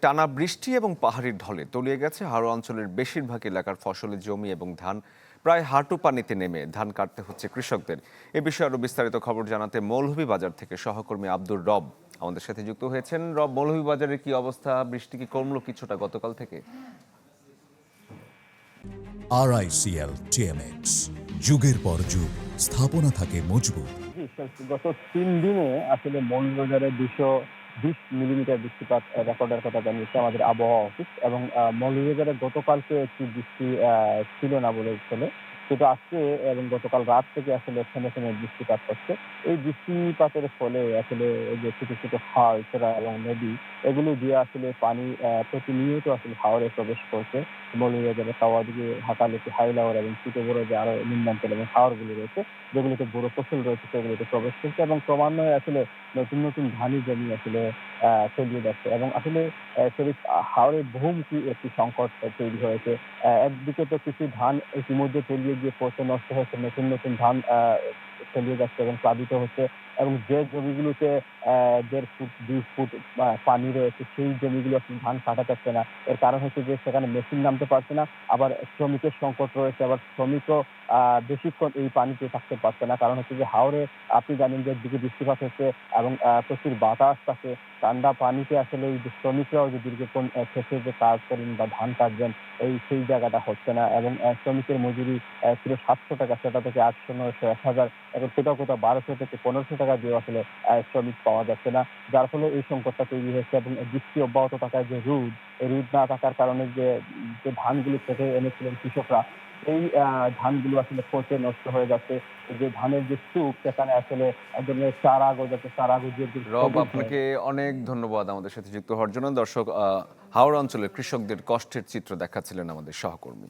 টানা বৃষ্টি এবং পাহাড়ির ঢলে তলিয়ে গেছে হাওড়া অঞ্চলের বেশিরভাগ এলাকার ফসলের জমি এবং ধান। প্রায় হাঁটু পানিতে নেমে ধান কাটতে হচ্ছে কৃষকদের। এ বিষয়ে আরো বিস্তারিত খবর জানাতে মৌলভীবাজার থেকে সহকর্মী আব্দুর রব আমাদের সাথে যুক্ত হয়েছেন। রব, মৌলভীবাজারের কি অবস্থা? বৃষ্টি কি কমলো কিছুটা গতকাল থেকে? RICL TMX, যুগের পর যুগ স্থাপনা থাকে মজবুত। গত ৩ দিনে আসলে মৌলভীবাজারে ২২০ মিলিমিটার বৃষ্টিপাত রেকর্ডের কথা জানিয়েছে আমাদের আবহাওয়া অফিস। এবং মৌলভীবাজারে গতকালকে একটি বৃষ্টি ছিল না বলে চলে, কিন্তু আজকে এবং গতকাল রাত থেকে আসলে থেমে থেমে বৃষ্টিপাত হচ্ছে। এই বৃষ্টিপাতের ফলে আসলে এই যে ছোট ছোট খাল ছোড়া এবং নদী, এগুলো দিয়ে আসলে পানি প্রতিনিয়ত আসলে হাওরে প্রবেশ করছে। মৌলভীবাজারে কাওয়াদিঘি, হাকালুকি, হাইলাওর এবং ছোট-বড় যে আরো নিম্নাঞ্চল এবং হাওরগুলো রয়েছে, যেগুলোতে বড় ফসল রয়েছে, সেগুলোতে প্রবেশ করছে এবং ক্রমান্বয়ে আসলে নতুন নতুন ধানি জমি আসলে তলিয়ে যাচ্ছে। এবং আসলে হাওরে বহুমুখী একটি সংকট তৈরি হয়েছে। একদিকে তো কিছু ধান ইতিমধ্যে তলিয়ে গিয়ে পচে নষ্ট হয়েছে, নতুন নতুন ধান তলিয়ে যাচ্ছে এবং প্লাবিত হচ্ছে। এবং যে জমিগুলোতে ১.৫ ফুট ২ ফুট পানি রয়েছে, সেই জমিগুলো আসলে ধান কাটা যাচ্ছে না। এর কারণ হচ্ছে যে সেখানে মেশিন নামতে পারছে না। আবার শ্রমিকের সংকট রয়েছে, আবার শ্রমিকও বেশিক্ষণ এই পানিতে থাকতে পারছে না। কারণ হচ্ছে যে হাওরে আপনি জানেন যে একদিকে বৃষ্টিপাত হচ্ছে এবং প্রচুর বাতাস থাকে। ঠান্ডা পানিতে আসলে এই যে শ্রমিকরাও যে দীর্ঘক্ষণ ক্ষেতে যে কাজ করেন বা ধান কাটবেন, সেই জায়গাটা হচ্ছে না। এবং শ্রমিকের মজুরি ছিল ৳৭০০, সেটা থেকে ৮০০, ৯০০, ১,০০০, এখন কোথাও কোথাও ১২০০ থেকে ১৫০০ টাকা দিয়েও আসলে শ্রমিক পাওয়া যাচ্ছে না। যার ফলে এই সংকটটা তৈরি হয়েছে। এবং বৃষ্টি অব্যাহত থাকায় যে রোদ, এই রোদ না থাকার কারণে যে ধানগুলো কেটে এনেছিলেন কৃষকরা, সেই ধানগুলো আসলে পচে নষ্ট হয়ে যাচ্ছে। যে ধানের যে স্তূপ, সেখানে আসলে এক ধরনের চারা গজাচ্ছে, চারা গজিয়ে রব, সবুজ হয়ে আপনাকে অনেক ধন্যবাদ আমাদের সাথে যুক্ত হওয়ার জন্য। দর্শক, হাওড়া অঞ্চলের কৃষকদের কষ্টের চিত্র দেখাচ্ছিলেন আমাদের সহকর্মী।